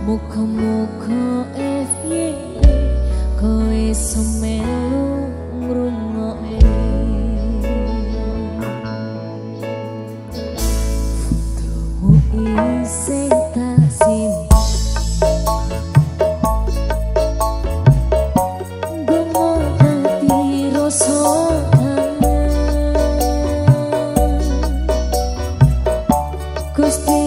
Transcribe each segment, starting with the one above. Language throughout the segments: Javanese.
Muga-muga FYI kowe semelu ngrungokke fotomu isih tak simpen gomo dadi rasa Gusti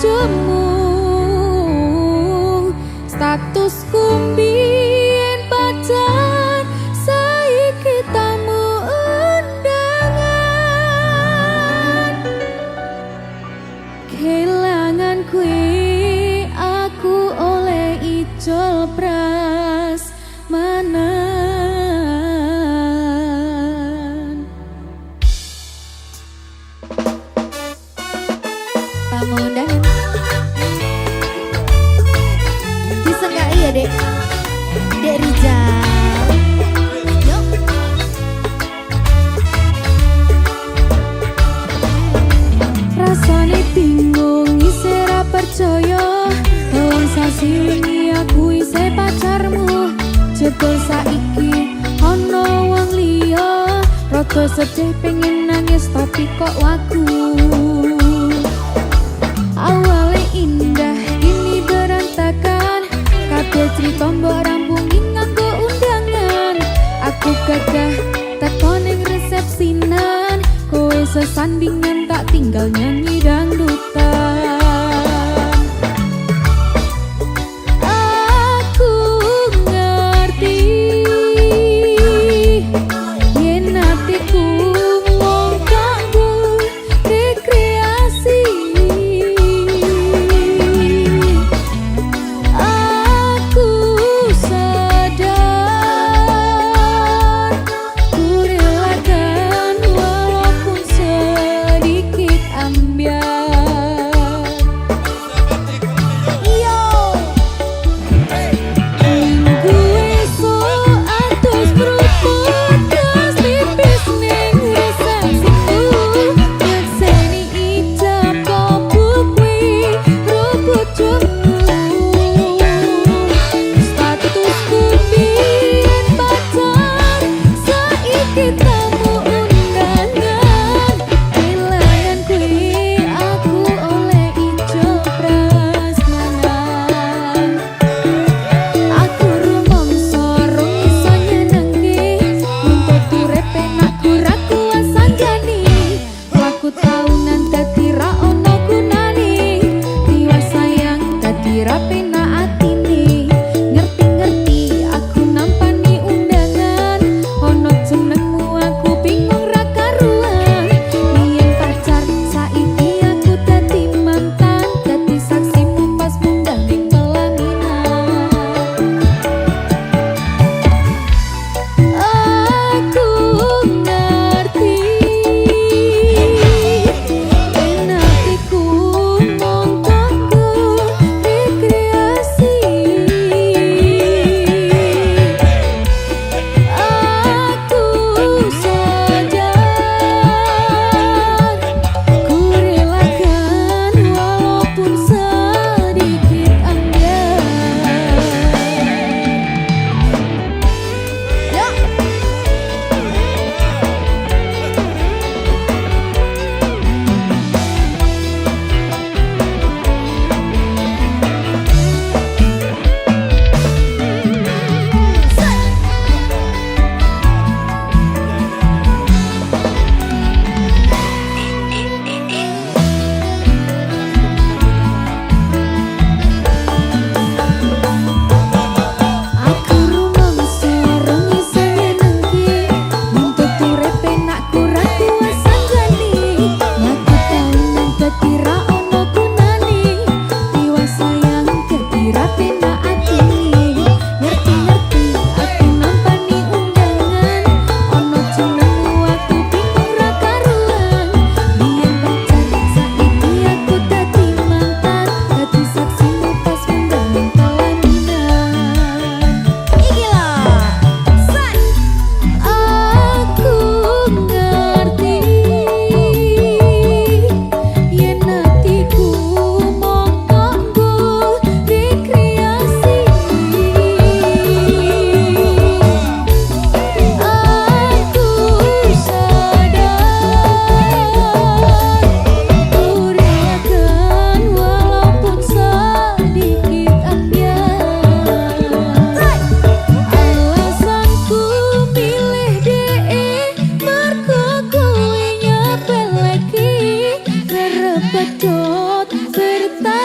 bojomu. Statusku mbien pacar, saiki tamu undangan. Kelangan kue aku oleh ijol pras manan. Tamu undangan bisa nggak ya dek? Dek Rizal, yuk. Rasane bingung isih ra percaya, wong sasi wingi aku isih pacarmu. Jebul saiki ana wong liya, rada sedih pengen nangis tapi kok wagu. Awalnya indah kini berantakan, kabeh crita mbok rampungi nganggo undangan. Aku gagah teko ning resepsinan, kowe sesandingan tak tinggal nyanyi dangdutan. Aku ngerti yen atiku mung kanggo rekreasi. Aku sadar ku relakan walaupun sedikit ambiar. Yo, minggu esok atus beruput gas tipis ning resepsiku. Nyekseni ijab kabul kuwi rebut jomu. Statusku mbien pacar, saiki tamu undangan. Kelangan kuwi aku oleh ijol pras manan. Aku rumangsa rong iso nyenengke, nuntut urip penak ora kuasa jani. Laku taunan dadi ra ono gunane, tiwas sayang dadi ra penak atine. Ngerti-ngerti aku nampani undangan, ono jenengmu aku bingung ra karuan. Biyen pacar saiki aku dadi mantan, dadi saksimu pas munggah ning pelaminan. Aku ngerti yen atiku mung kanggo rekreasi. Aku sadar ku relakan walaupun sedikit ambiar. Yuk. Aku rumangsa rong iso nyenengke, nuntut urip penak ora kuasa jani. Laku taunan dadi ra ono gunane, tiwas sayang dadi ra penak atine. Ngerti-ngerti aku nampani undangan, ono jenengmu aku bingung ra karuan. Biyen pacar saiki aku dadi mantan, dadi saksimu pas munggah ning pelaminan. Iki lho, san. Aku ngerti yen atiku mung kanggo rekreasi. Aku sadar ku relakan walaupun sedikit ambiar. Alasanku milih DE mergo kowe nyepeleki, kerep pedot berta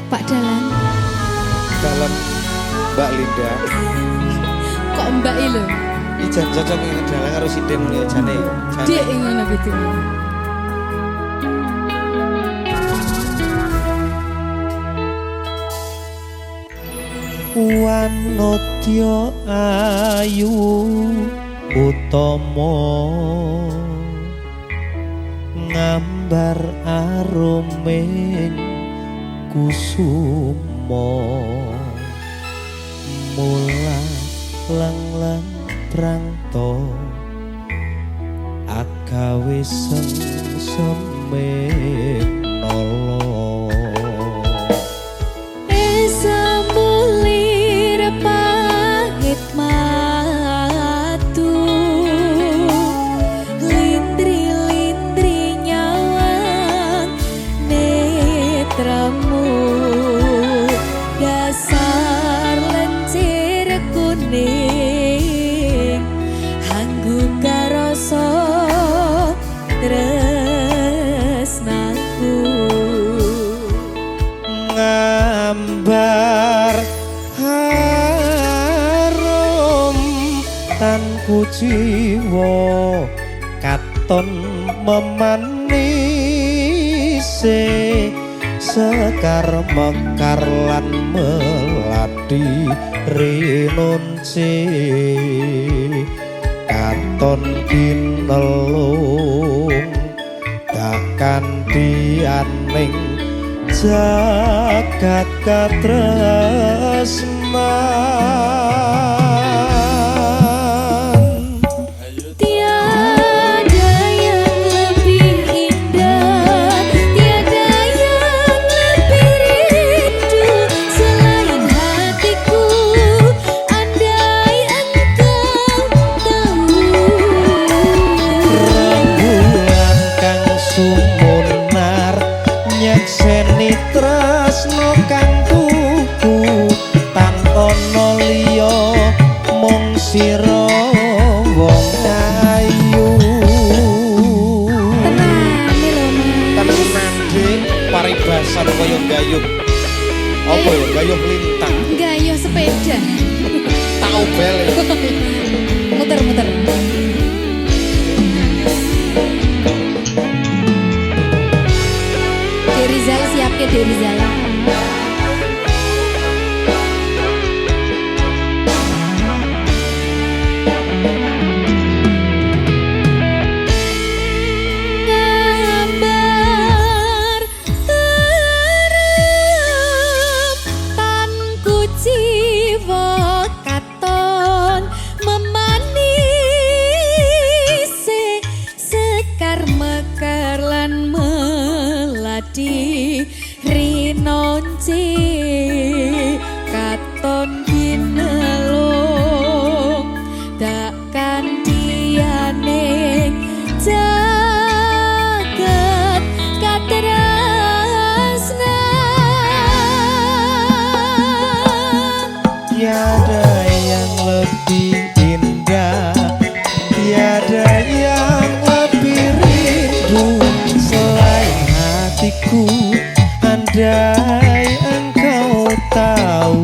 Pak Dalan. Dalam Mbak Linda. Kok Mbak lho? Ijan cocok ngene dalan karo sinden ya jane. Dek ngono gitu. Wanodya ayu utama ngambar aruming kusuma mula lang-lang prangto agawe semek nolo esa mulir pahit matu lindri-lindri nyawang netramu dasar lencir kuning hanggu karasa tresnaku ngambar harum tanku jiwa katon memanise sekar mekar lan melati rinunci katon kinelung kanthi aning jagat katresnan tiada yang lebih indah tiada yang lebih rindu selain hatiku andai engkau tahu rembulan kang sumunar nyekseni tresno kang tuku tan ana liya mung sira wong ayu tenan dik paribasan kaya gayuh apa ya gayuh lintang gayuh sepeda tau bel muter-muter Derizal siap ke Derizal ngambar rinonci katon ginelung takkan diane jagat katerasna tiada yang lebih indah, tiada yang lebih rindu selain hatiku. Andai engkau tahu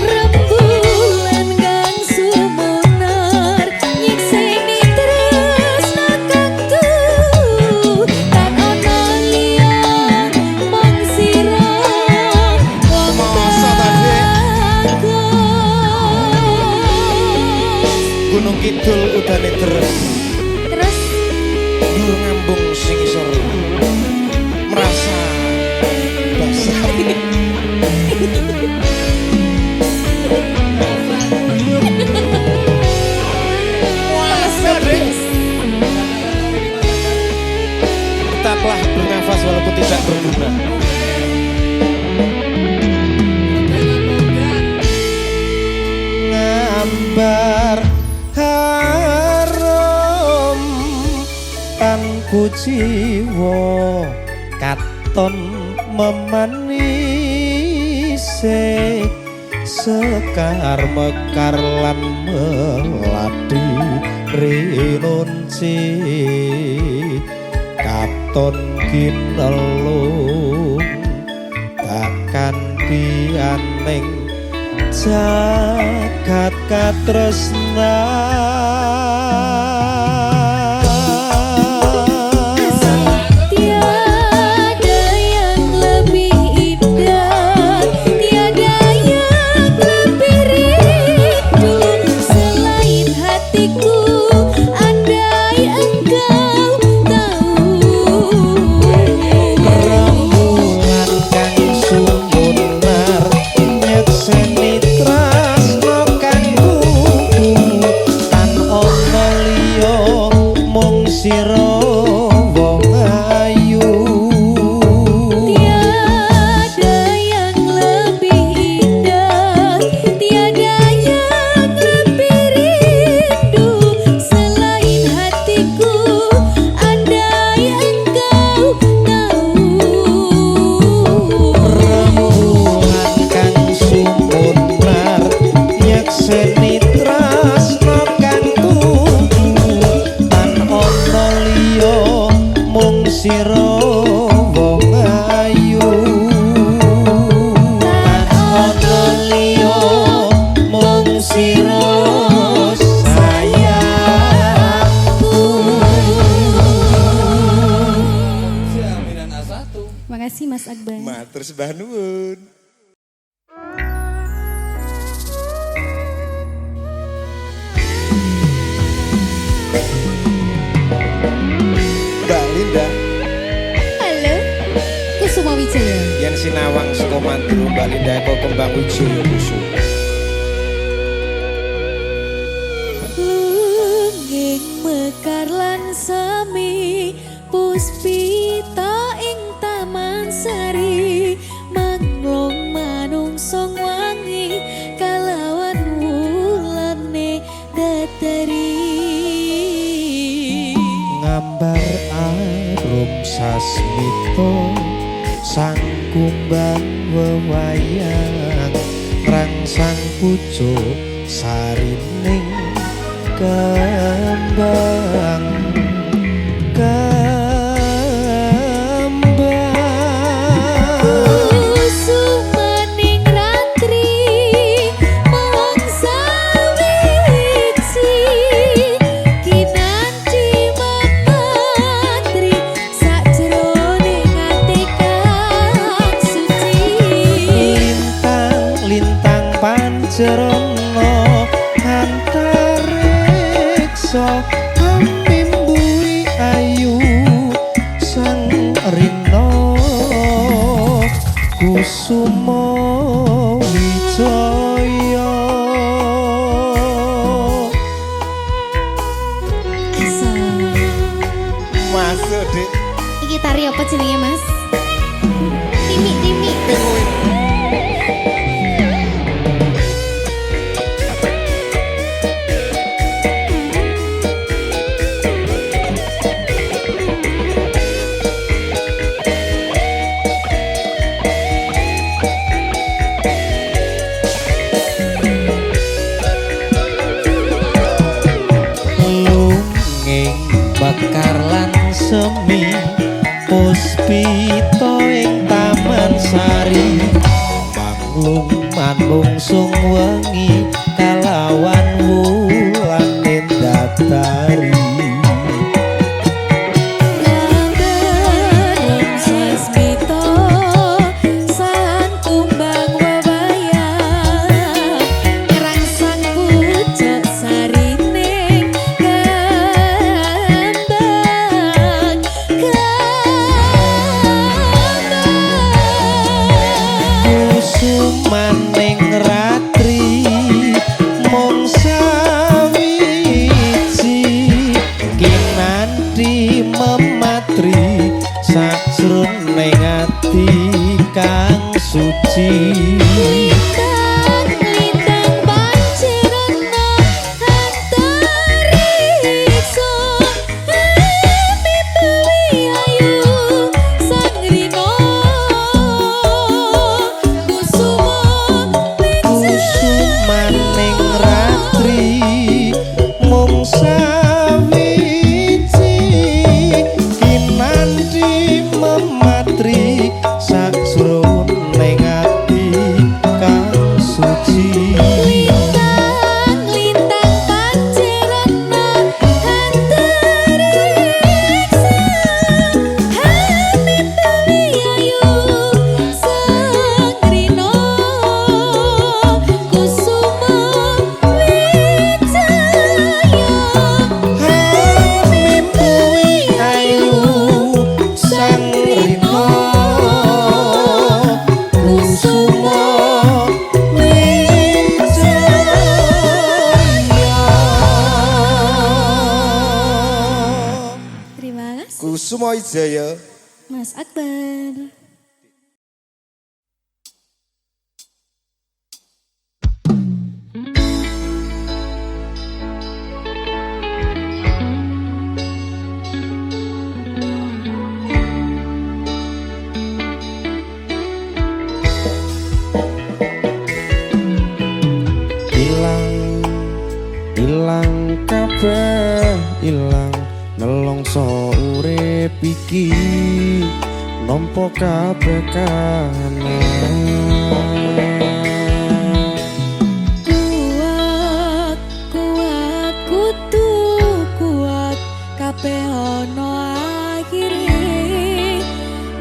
rembulan kang sumunar nyekseni tresna kaktu tak ono liya mung sira wong Gunung Kidul udane terus dur ngambung sing isor merasa basah. Tetaplah bernafas walaupun tidak berguna. Ngambar harum tanku jiwa katon memanise sekar mekar lan melati rinunci katon ginelung takkan dianeng jagat katresna. Makasih Mas Akbar. Matur sembah nuwun. Mbak Linda. Halo. Kusuma Wijaya. Yen sinawang saka Mandru Mbak Linda kok kembang wijaya kusuma. Lunging mekar lan sami puspita ing taman sari manglong manungsong wangi kalawan wulane datari ngambar arum sasmito sang kumbang wewayang rangsang pucuk sarining kembang sumaning ratri mangsa wiji kinanti mematri sakjroning ati kang suci lintang pancerana antariksa mimbuhi ayu sang rina kusuma wijaya asal masuk Dik iki tari apa jenenge Mas? Timik-timik. Lunging bakar lan semi puspita ing taman sari manglung manungsung wengi kalawan wulan datari Lamberem sasmito san kumbang wewayan ngerangsang pucuk sarine kembang kusumaning ratri mung sawiji kinanti mematri sajroning ati kang suci Lintang pancerna antariksa mimpi ayu sang rina kusuma kusumaning ratri mung sawiji kinanti mematri sajroning ati kang suci Lintang pancerna antariksa mimpi ayu sang rina kusuma mimpi ayu sang rina kusuma wijaya. Terima kasih Kusuma Wijaya. Mas Akbar. Ilang ilang kabeh ilang nelongso urip iki nampa kabeh kahanan Kuat, kuat, kudu kuat kabeh ana akhire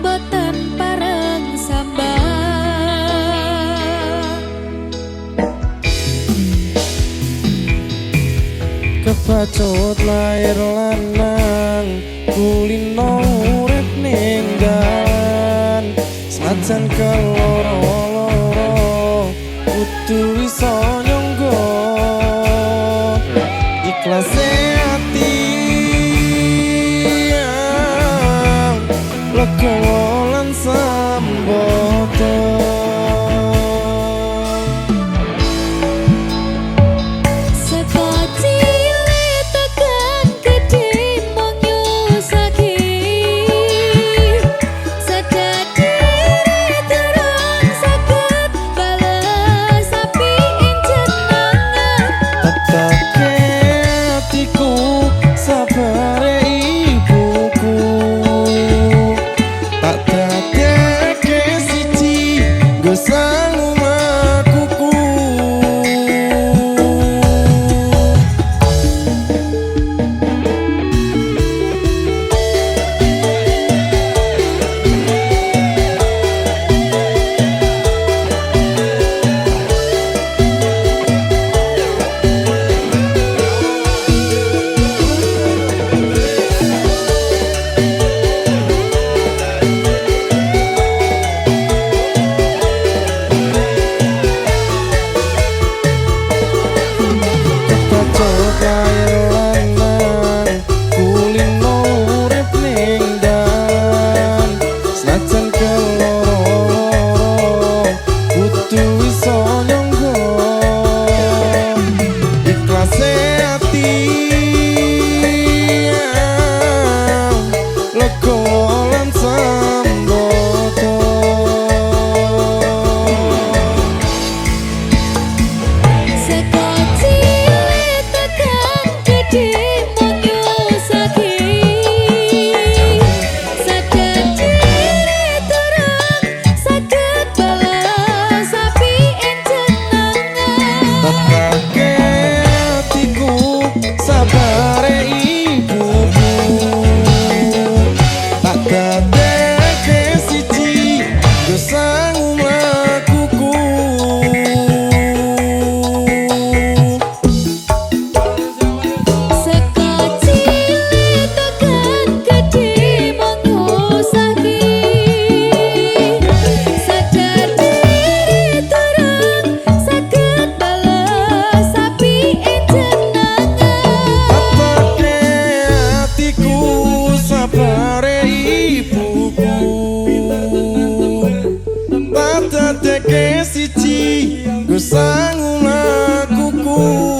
boten pareng sambang kebacut lair lanang kulino urip ning dalan sajan keloro-loro kudu iso nyangga ikhlase ati legowo lan sambodo Seko cilik tekan gedhe mung nyusaki sedadi durung saged bales api ing jenengan tetake atiku sabare ibuku tak dadeke siji nggo sangu makuku siji nggo sangu lakuku.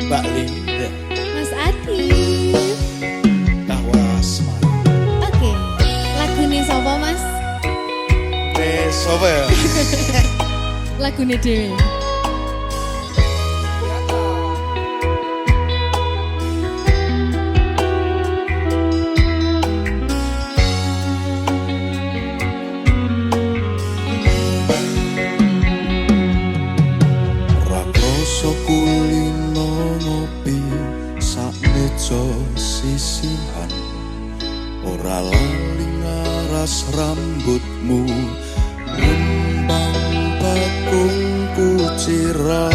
Mbak Linda, Mas Adi. Kawas Oke, lagune sapa Mas? Sopo ya? Lagune dhewe. Rakrasa kulino ngopi sak meja sisihan, ora lali ngaras rambutmu ngembang bakung kuciran.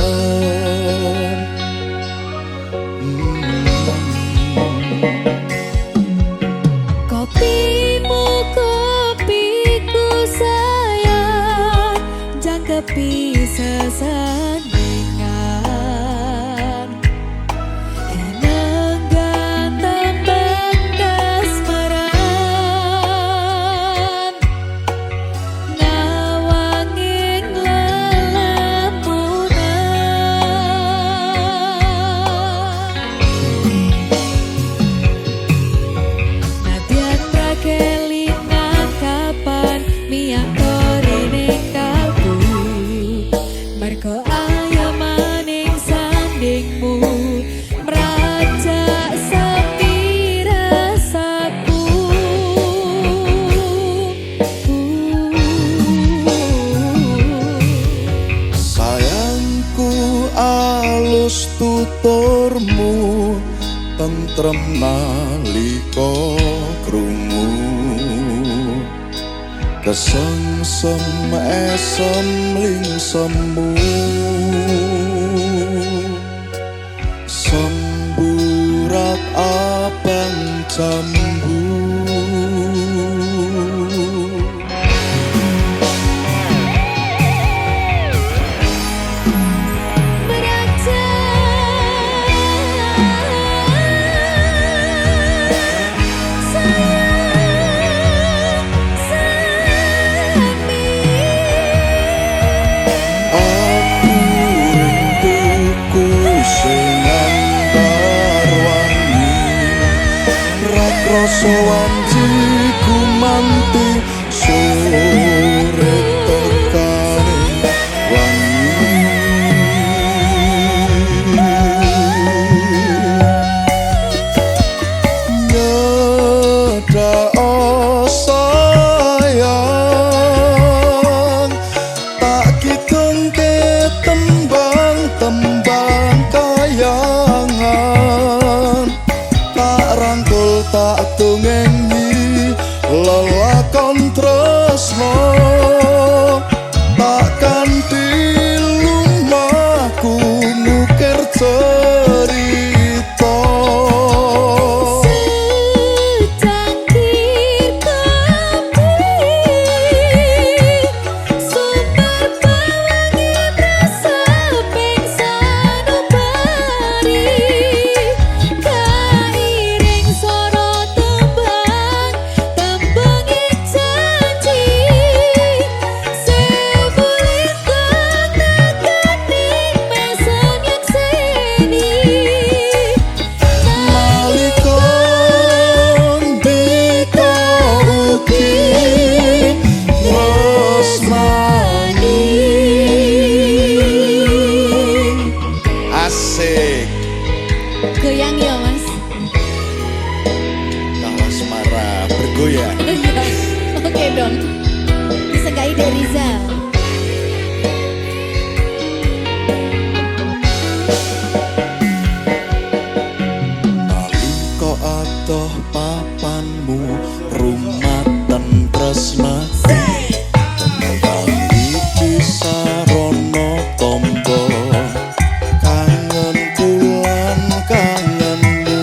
Kopimu kopiku sayang, jangkepi sesandingan. Enenggan tembang kasmaran, ngawanging lelamunan. Nadyan rakelingan kapan miyak korine kalbu, mergo ayamaning sandingmu merajak sepi rasaku. Sayangku alus tuturmu, tentrem nalika krungu, kesengsem esem lingsemu, semburat abang jambu. Rasa wanjiku manti sore tekane wangi. Nyedak sayang, tak kidungke tembang-tembang kayangan, tak rangkul tak tungengi lelakon Goyang ya mas. Kalau Asmara bergoyang. Oke dong. Disegai dari Rizal. Nalika atoh papanmu rumatan tresnati tembang iki sarana tombo kangen kulan kangenmu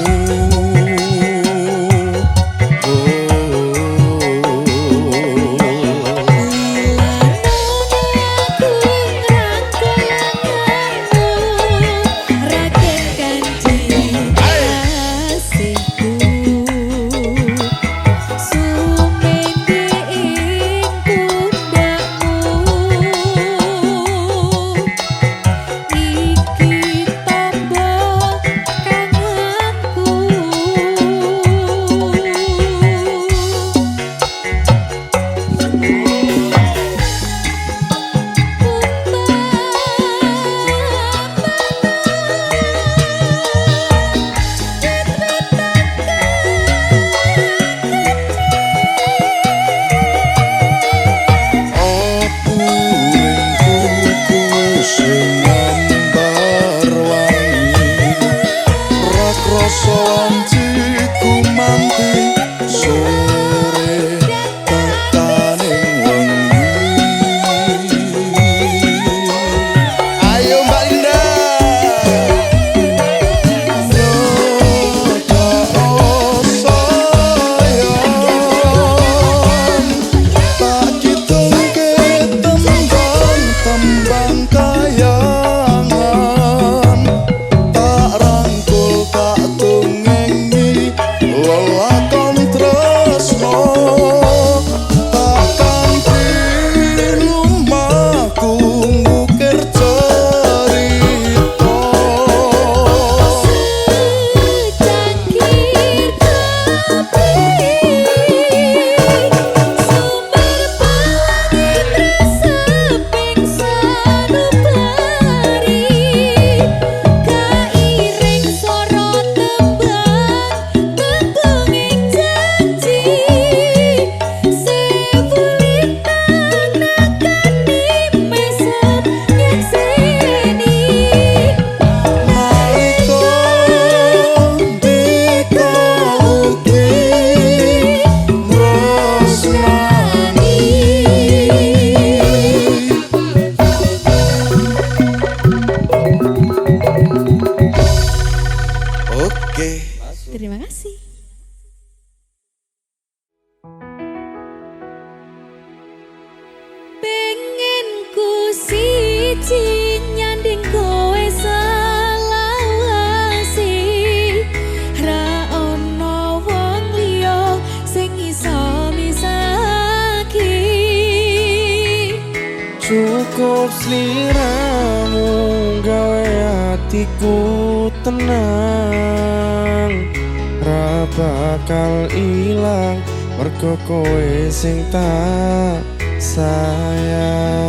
Terima kasih. Pengen ku siji nyanding kowe selawase, ra ono wong liya sing iso misahke. Cukup sliramu gawe hatiku tenang, ra bakal ilang mergo kowe sing tak sayang.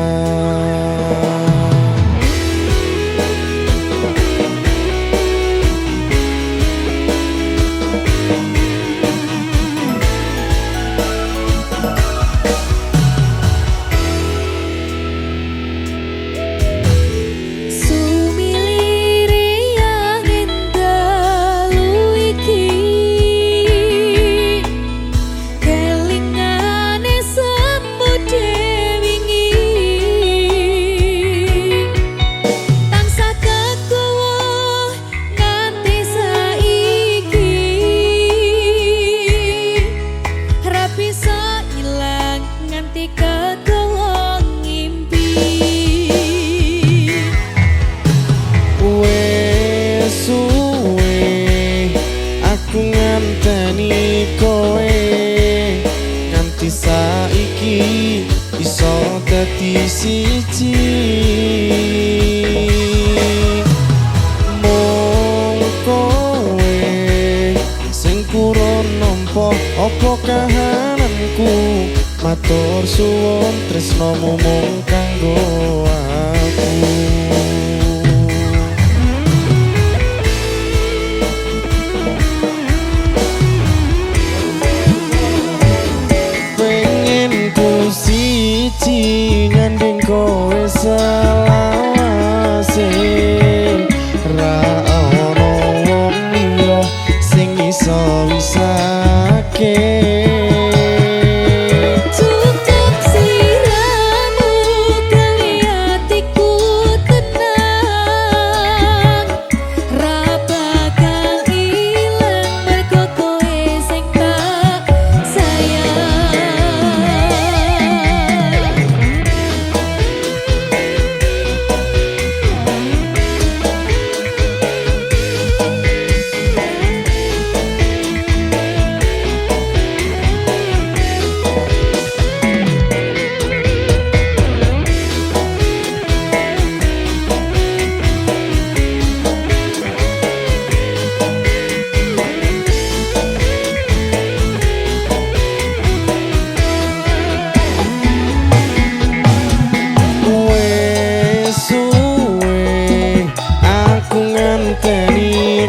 Saiki iso dadi siji, mung kowe sing kurang nampa apa kahananku. Matur suwun tresnomu mung kanggo aku.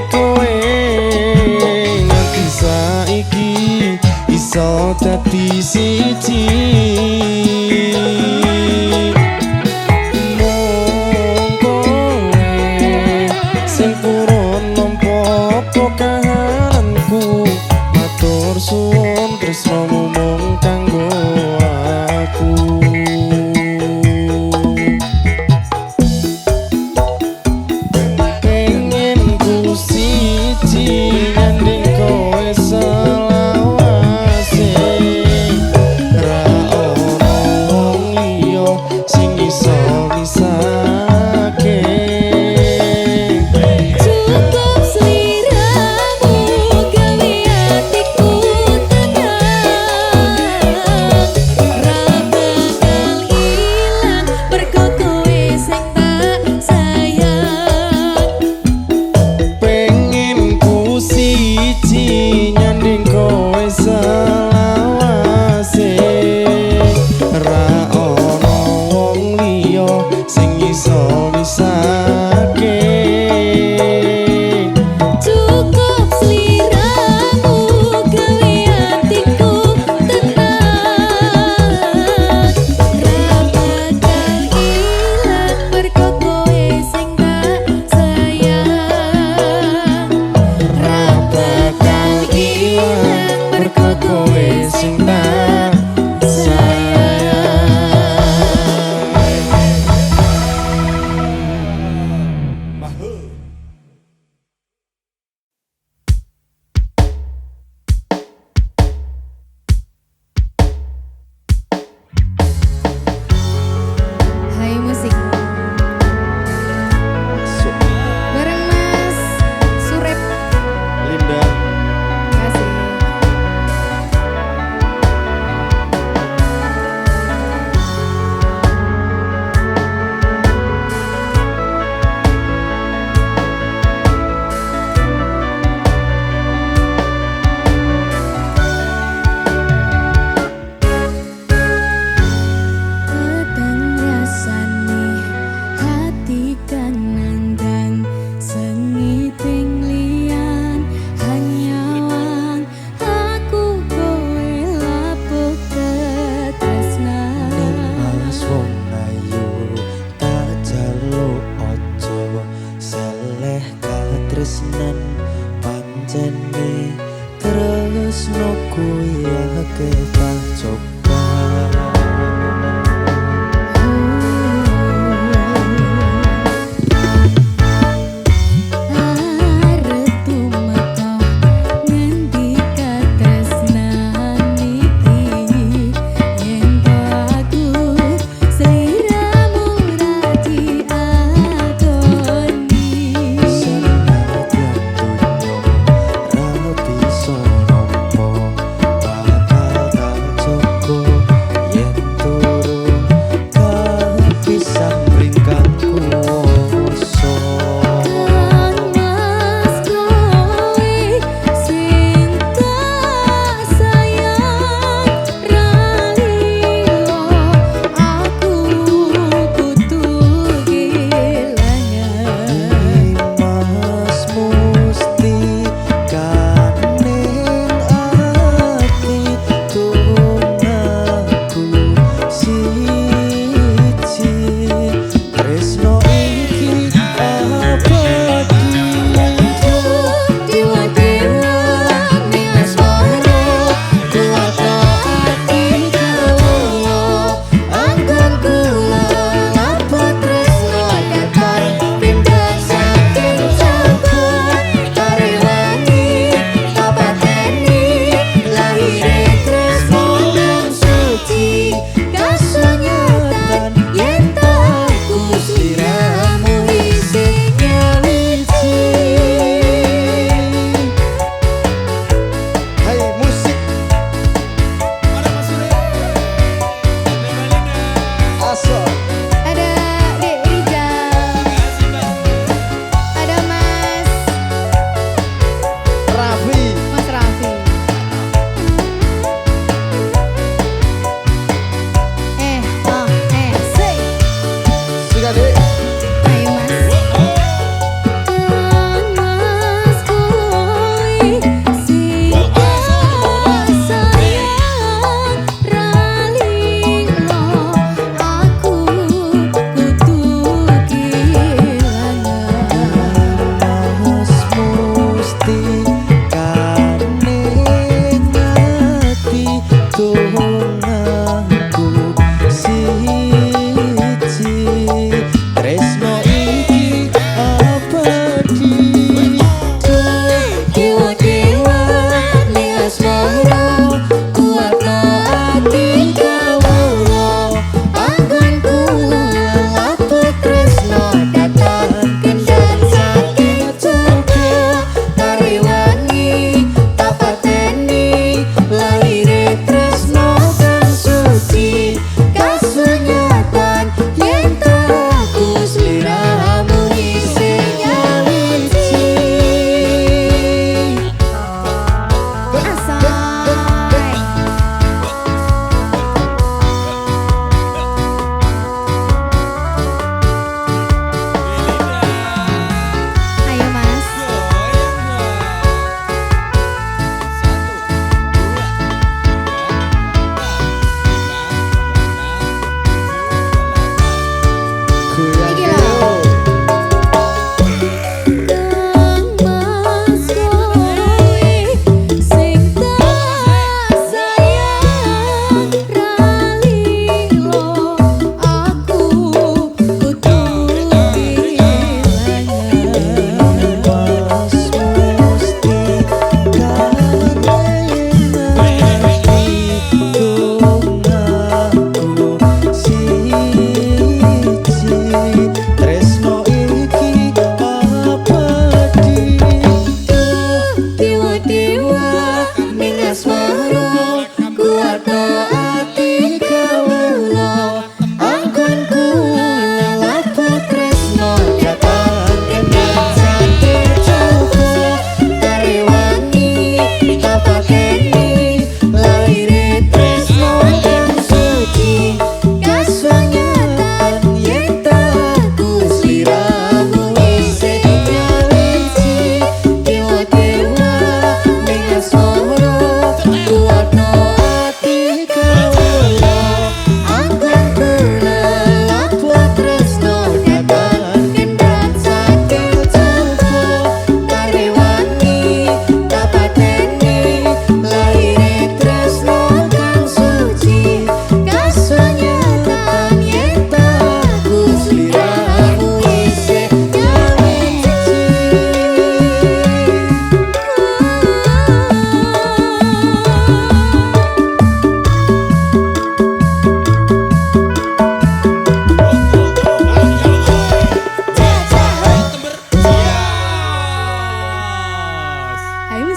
kowe nganti saiki iso dadi siji. Mung kowe sing purun nampa apa kahananku, matur suwun tresnamu mung kanggo aku. Pengen ku siji nyanding kowe selawase, ra ono wong liya sing iso misake. Cukup sliramu gawe atiku tenang, ra bakal ilang mergo kowe sing tak sayang. Pengen ku siji nyanding kowe selawase, ra ono wong liya sing iso misake. Cukup sliramu gawe atiku tenang, ra bakal ilang mergo kowe sing tak sayang. Ra bakal ilang mergo kowe sing tak sayang. Hai musik bareng Mas Surep. Linda Kasih. Kadang rasane hati kanan dan sengiting lian, hanyawang aku kowe lapuk ketresnan. Mas wong ayu tak jaluk ojo seleh katresnan, pancene tresnoku ya kita coba. Arep tumeka ngendi katresnan iki, yen to aku sliramu ra diadoni. Senadyan dunyo ra bisa nampa, bakal tak cukup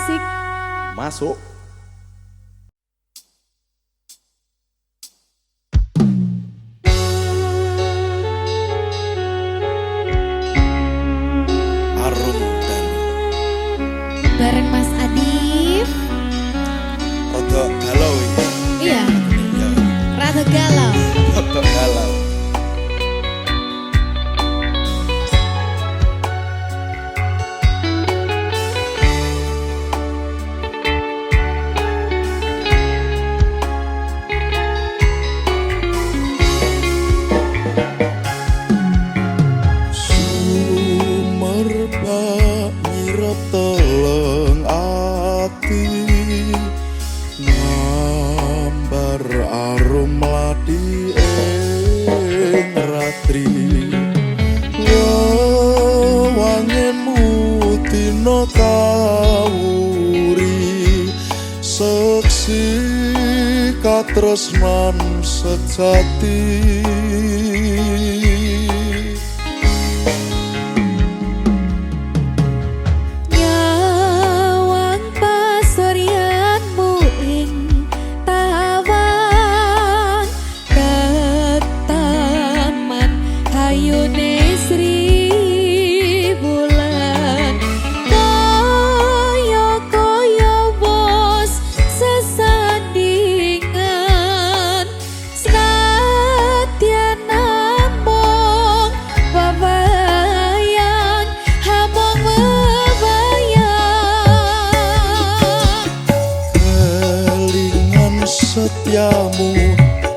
musik. Masuk. Arum dan Bareng Mas Adif. Rodok galau ini. Iya, Ya, rada galau. rodok galau. Sumerbak nyirep teleng ati ngambar arum mladi ing ratri wangenmu dina kawuri seksi katresnan sejati. Nyawang pasuryanmu ing tawang ketaman hayune Sri Bulan kaya bos sesandingan senadyan namung bebayang hamong bebayang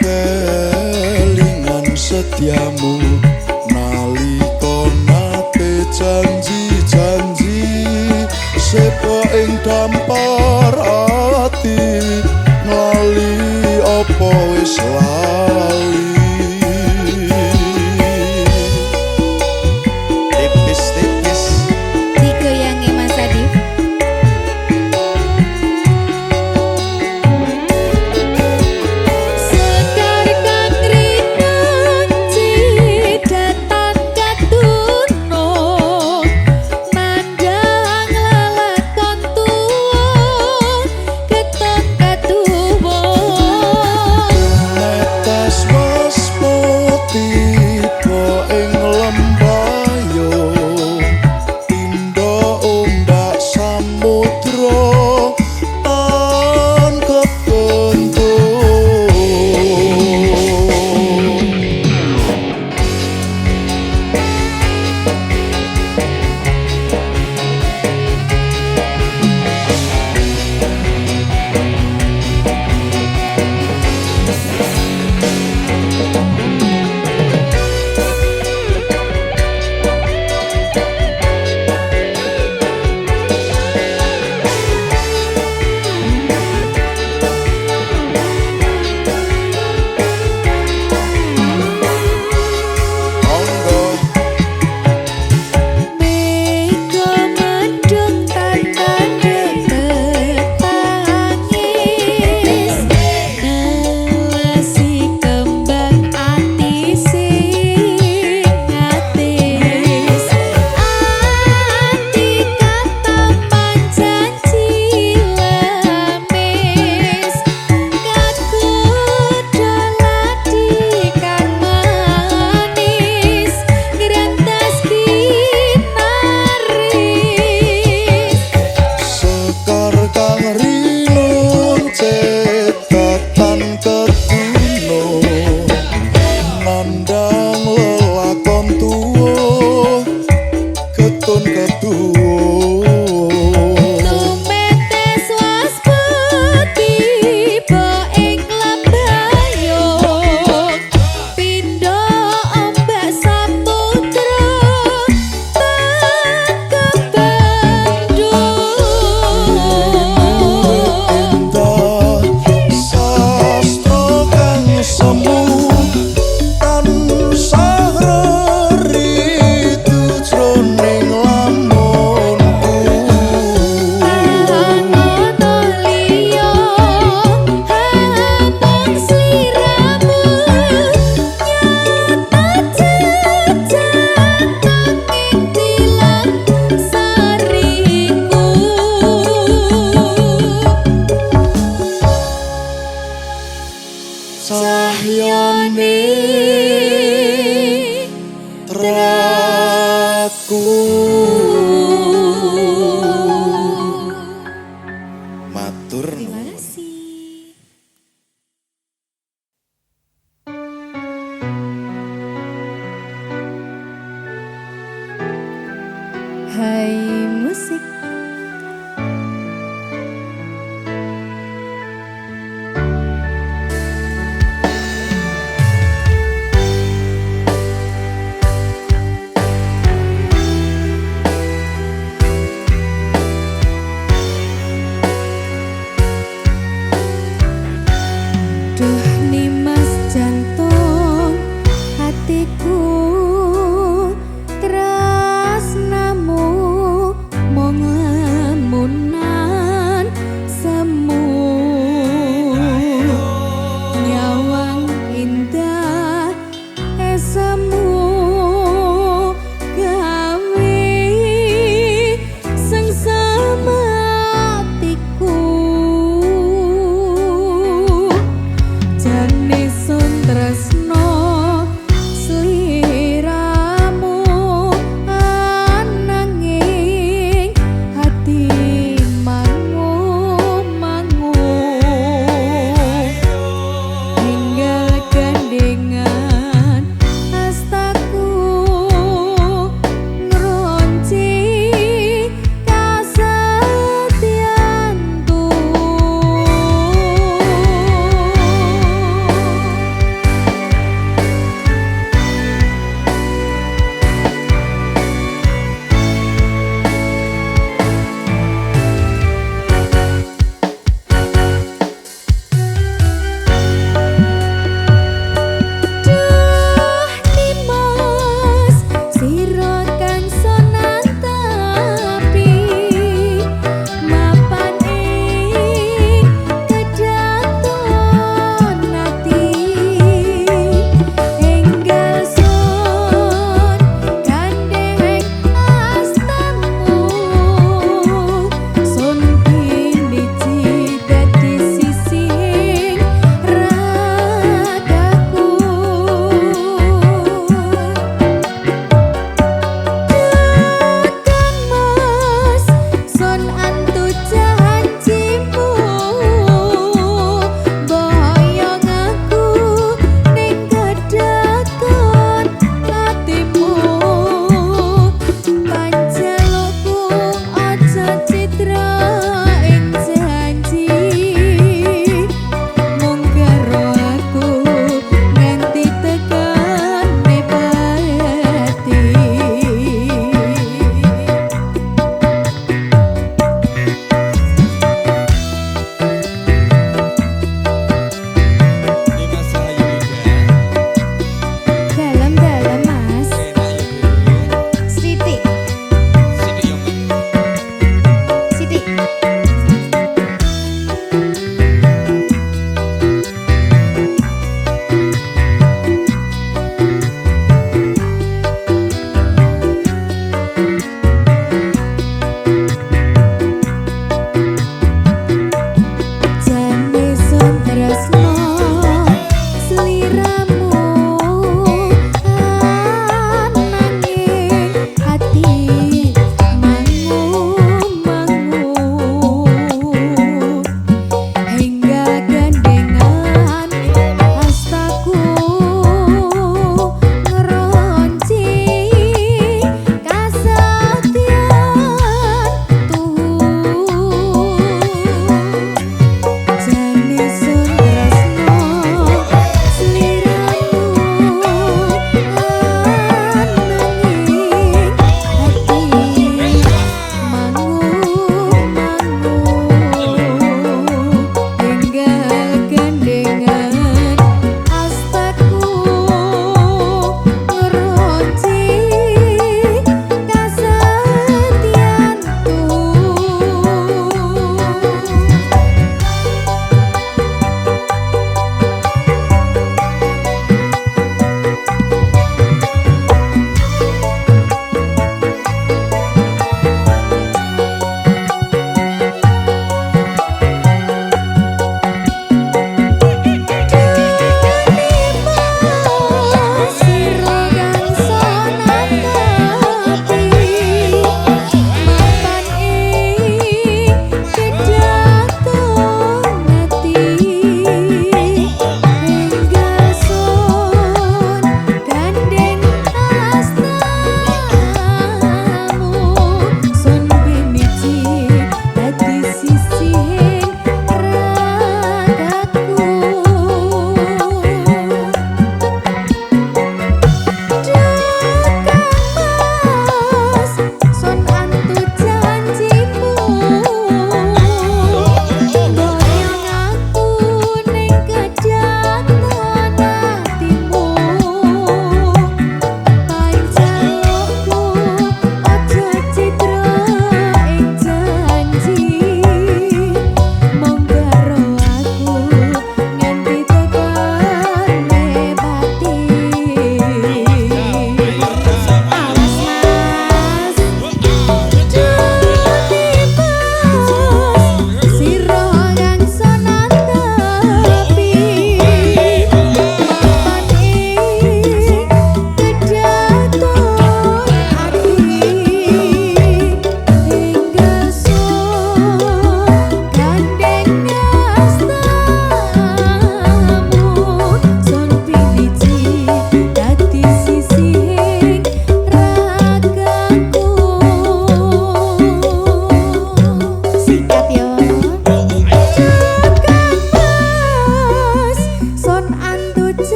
Kelingan setiamu nalika nate janji-janji sepo ing dampar ati ngali apa wis lali. Tipis-tipis. digoyangi Mas Adif. Sekar kang rinang cidatan katunung mandang lelakon tuwa keton katuwung Mata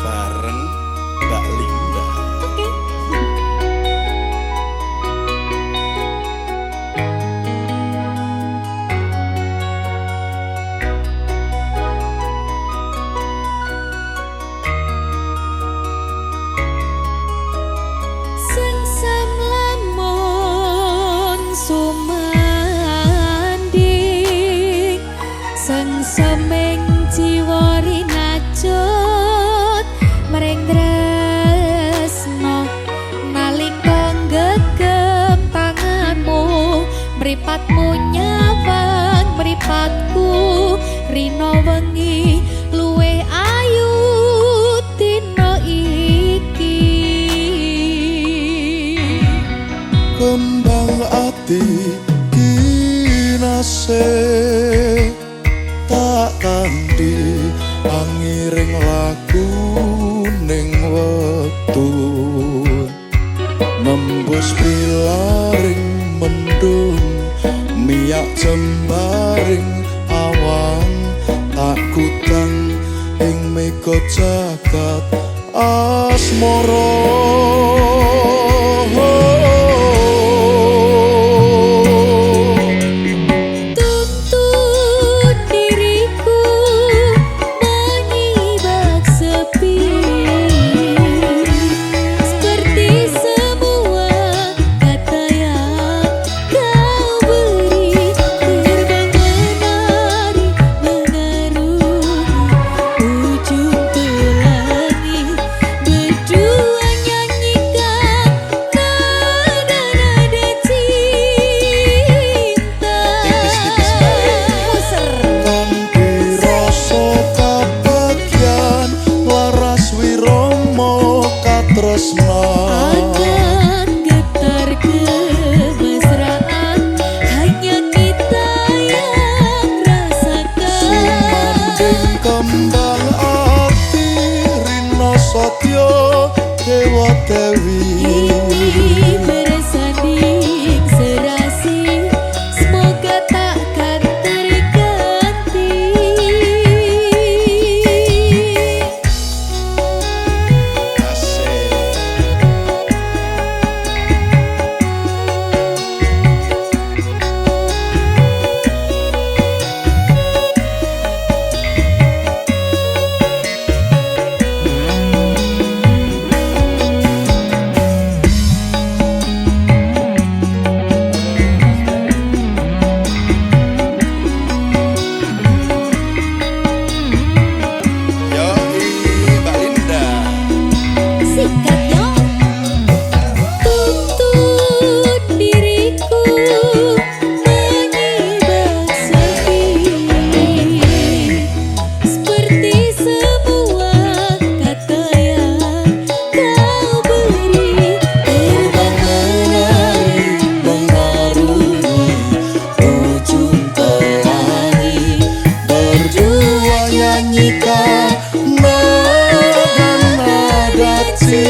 bareng Mbak Linda. Oke. Sengsam lamun sumanding, sengsemeng jiwa rinajut mereng tresno nalika gegem tanganmu, mripatmu nyawang mripatku, rino wengi luwih ayu dina iki. Kembang ati kinase tak kanthi angiring laku ning wektu, nembus pilaring mendung miyak jembaring awang, tak kutang ing mega jagat asmara. Tuntun diriku menyibak sepi, seperti semua kata yang kau beri, terbang menari mengarungi ujung pelangi, berdua nyanyikan nada-nada cinta. Tipis-tipis bae. Muser. Kanthi rasa kabagyan laras wirama katresnan, Akan getar kemesraan hanya kita yang rasakan. sumanding kembang ati rina satya dewa dewi. Ini bersanding serasi, semoga takkan terganti. Asik. Yoi, Mbak Linda. Sikat yo. Tuntun diriku menyibak sepi, seperti semua kata yang kau beri, terbang menari mengarungi ujung pelangi, berdua nyanyikan nada-nada cinta.